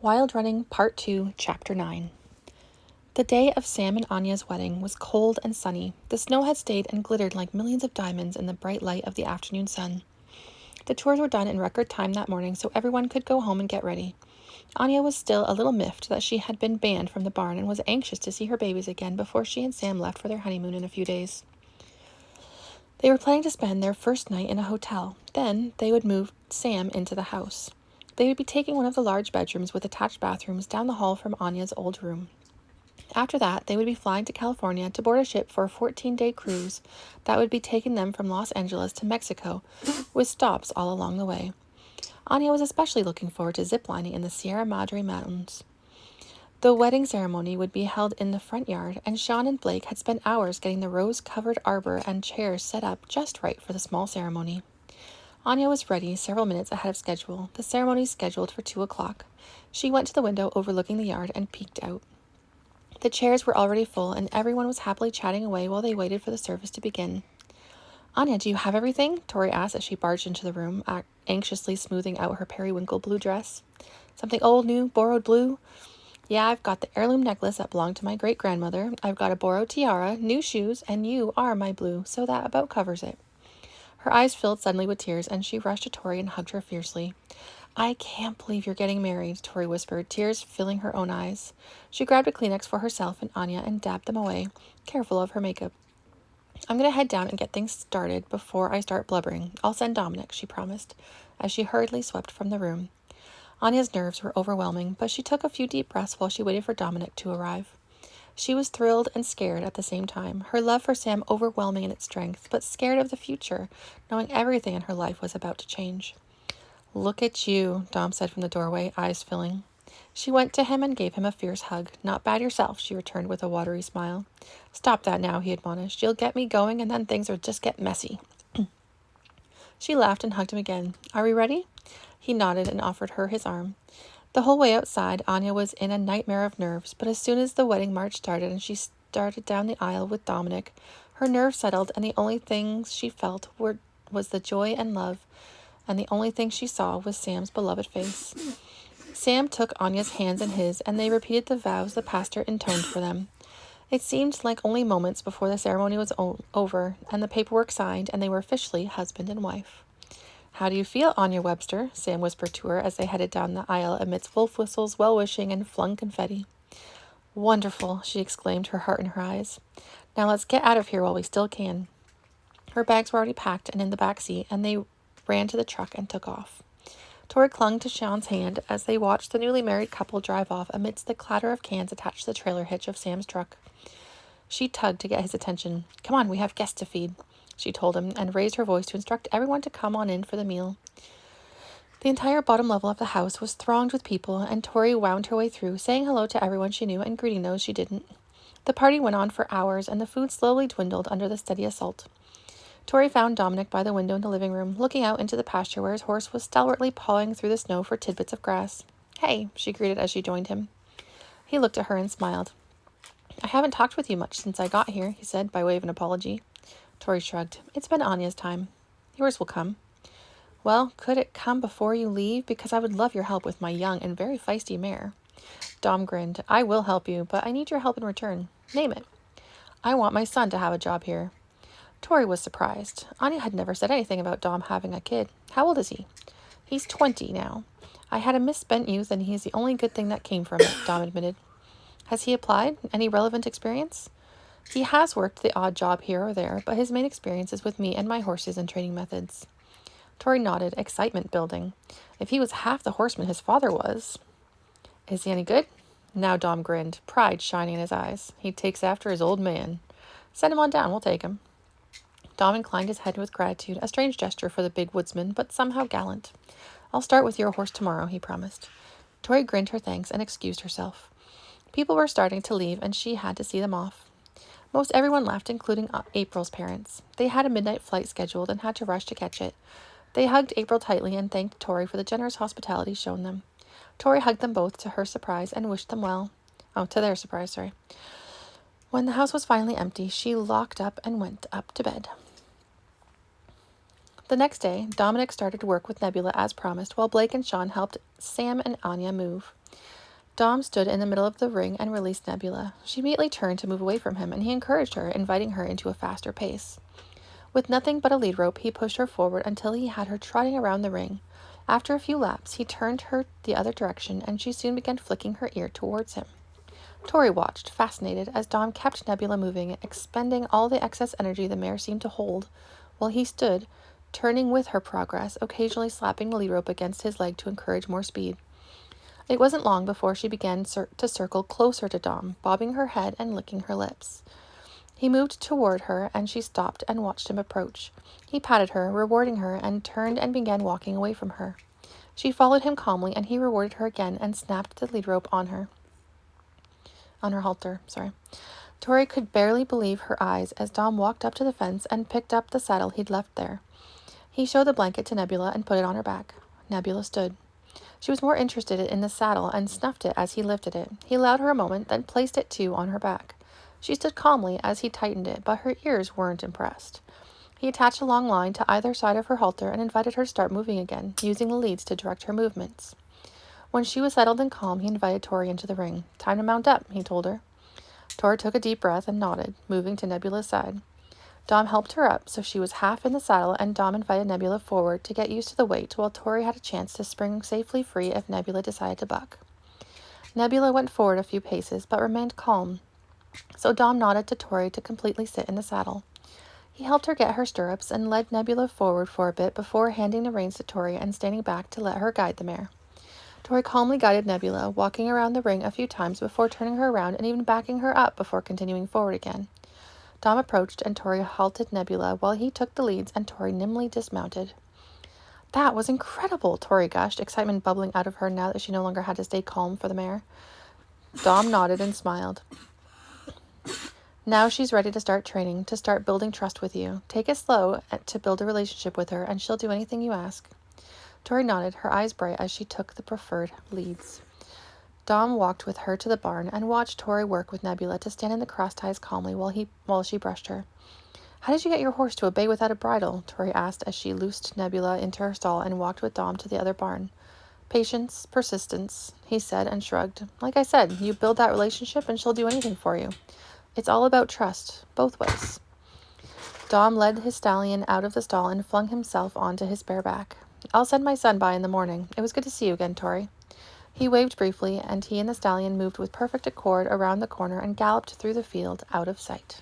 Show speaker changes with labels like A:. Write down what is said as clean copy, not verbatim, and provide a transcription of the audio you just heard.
A: Wild Running Part 2, Chapter 9. The day of Sam and Anya's wedding was cold and sunny. The snow had stayed and glittered like millions of diamonds in the bright light of the afternoon sun. The chores were done in record time that morning, so everyone could go home and get ready. Anya was still a little miffed that she had been banned from the barn and was anxious to see her babies again before she and Sam left for their honeymoon in a few days. They were planning to spend their first night in a hotel. Then they would move Sam into the house. They would be taking one of the large bedrooms with attached bathrooms down the hall from Anya's old room. After that, they would be flying to California to board a ship for a 14-day cruise that would be taking them from Los Angeles to Mexico, with stops all along the way. Anya was especially looking forward to ziplining in the Sierra Madre Mountains. The wedding ceremony would be held in the front yard, and Sean and Blake had spent hours getting the rose-covered arbor and chairs set up just right for the small ceremony. Anya was ready several minutes ahead of schedule. The ceremony scheduled for 2 o'clock. She went to the window overlooking the yard and peeked out. The chairs were already full, and everyone was happily chatting away while they waited for the service to begin. "Anya, do you have everything?" Tori asked as she barged into the room, anxiously smoothing out her periwinkle blue dress. "Something old, new, borrowed blue?" "Yeah, I've got the heirloom necklace that belonged to my great-grandmother. I've got a borrowed tiara, new shoes, and you are my blue, so that about covers it." Her eyes filled suddenly with tears, and she rushed to Tori and hugged her fiercely. "I can't believe you're getting married," Tori whispered, tears filling her own eyes. She grabbed a Kleenex for herself and Anya and dabbed them away, careful of her makeup. "I'm going to head down and get things started before I start blubbering. I'll send Dominic," she promised, as she hurriedly swept from the room. Anya's nerves were overwhelming, but she took a few deep breaths while she waited for Dominic to arrive. She was thrilled and scared at the same time, her love for Sam overwhelming in its strength, but scared of the future, knowing everything in her life was about to change. "Look at you," Dom said from the doorway, eyes filling. She went to him and gave him a fierce hug. "Not bad yourself," she returned with a watery smile. "Stop that now," he admonished. "You'll get me going, and then things will just get messy." She laughed and hugged him again. "Are we ready?" He nodded and offered her his arm. The whole way outside, Anya was in a nightmare of nerves, but as soon as the wedding march started and she started down the aisle with Dominic, her nerves settled, and the only things she felt was the joy and love, and the only thing she saw was Sam's beloved face. Sam took Anya's hands in his, and they repeated the vows the pastor intoned for them. It seemed like only moments before the ceremony was over, and the paperwork signed, and they were officially husband and wife. "How do you feel, Anya Webster?" Sam whispered to her as they headed down the aisle amidst wolf whistles, well-wishing, and flung confetti. "Wonderful," she exclaimed, her heart in her eyes. "Now let's get out of here while we still can." Her bags were already packed and in the back seat, and they ran to the truck and took off. Tori clung to Sean's hand as they watched the newly married couple drive off amidst the clatter of cans attached to the trailer hitch of Sam's truck. She tugged to get his attention. "Come on, we have guests to feed," she told him, and raised her voice to instruct everyone to come on in for the meal. The entire bottom level of the house was thronged with people, and Tori wound her way through, saying hello to everyone she knew and greeting those she didn't. The party went on for hours, and the food slowly dwindled under the steady assault. Tori found Dominic by the window in the living room, looking out into the pasture where his horse was stalwartly pawing through the snow for tidbits of grass. "Hey," she greeted as she joined him. He looked at her and smiled. "I haven't talked with you much since I got here," he said by way of an apology. Tori shrugged. "It's been Anya's time. Yours will come." "Well, could it come before you leave? Because I would love your help with my young and very feisty mare." Dom grinned. "I will help you, but I need your help in return. Name it." "I want my son to have a job here." Tori was surprised. Anya had never said anything about Dom having a kid. "How old is he?" "He's 20 now. I had a misspent youth, and he's the only good thing that came from it," Dom admitted. "Has he applied? Any relevant experience?" "He has worked the odd job here or there, but his main experience is with me and my horses and training methods." Tori nodded, excitement building. If he was half the horseman his father was. "Is he any good?" Now Dom grinned, pride shining in his eyes. "He takes after his old man." "Send him on down, we'll take him." Dom inclined his head with gratitude, a strange gesture for the big woodsman, but somehow gallant. "I'll start with your horse tomorrow," he promised. Tori grinned her thanks and excused herself. People were starting to leave, and she had to see them off. Most everyone left, including April's parents. They had a midnight flight scheduled and had to rush to catch it. They hugged April tightly and thanked Tori for the generous hospitality shown them. Tori hugged them both to her surprise and wished them well. To their surprise, sorry. When the house was finally empty, she locked up and went up to bed. The next day, Dominic started to work with Nebula as promised, while Blake and Sean helped Sam and Anya move. Dom stood in the middle of the ring and released Nebula. She immediately turned to move away from him, and he encouraged her, inviting her into a faster pace. With nothing but a lead rope, he pushed her forward until he had her trotting around the ring. After a few laps, he turned her the other direction, and she soon began flicking her ear towards him. Tori watched, fascinated, as Dom kept Nebula moving, expending all the excess energy the mare seemed to hold, while he stood, turning with her progress, occasionally slapping the lead rope against his leg to encourage more speed. It wasn't long before she began to circle closer to Dom, bobbing her head and licking her lips. He moved toward her, and she stopped and watched him approach. He patted her, rewarding her, and turned and began walking away from her. She followed him calmly, and he rewarded her again and snapped the lead rope on her halter. Tori could barely believe her eyes as Dom walked up to the fence and picked up the saddle he'd left there. He showed the blanket to Nebula and put it on her back. Nebula stood. She was more interested in the saddle and snuffed it as he lifted it. He allowed her a moment, then placed it too on her back. She stood calmly as he tightened it, but her ears weren't impressed. He attached a long line to either side of her halter and invited her to start moving again, using the leads to direct her movements. When she was settled and calm, he invited Tori into the ring. "Time to mount up," he told her. Tori took a deep breath and nodded, moving to Nebula's side. Dom helped her up, so she was half in the saddle, and Dom invited Nebula forward to get used to the weight while Tori had a chance to spring safely free if Nebula decided to buck. Nebula went forward a few paces, but remained calm, so Dom nodded to Tori to completely sit in the saddle. He helped her get her stirrups and led Nebula forward for a bit before handing the reins to Tori and standing back to let her guide the mare. Tori calmly guided Nebula, walking around the ring a few times before turning her around and even backing her up before continuing forward again. Dom approached, and Tori halted Nebula while he took the leads, and Tori nimbly dismounted. "That was incredible," Tori gushed, excitement bubbling out of her now that she no longer had to stay calm for the mare. Dom nodded and smiled. "Now she's ready to start training, to start building trust with you. Take it slow to build a relationship with her, and she'll do anything you ask." Tori nodded, her eyes bright as she took the preferred leads. Dom walked with her to the barn and watched Tori work with Nebula to stand in the cross ties calmly while she brushed her. "How did you get your horse to obey without a bridle?" Tori asked as she loosed Nebula into her stall and walked with Dom to the other barn. "Patience, persistence," he said and shrugged. "Like I said, you build that relationship and she'll do anything for you. It's all about trust, both ways." Dom led his stallion out of the stall and flung himself onto his bare back. "I'll send my son by in the morning. It was good to see you again, Tori." He waved briefly, and he and the stallion moved with perfect accord around the corner and galloped through the field out of sight.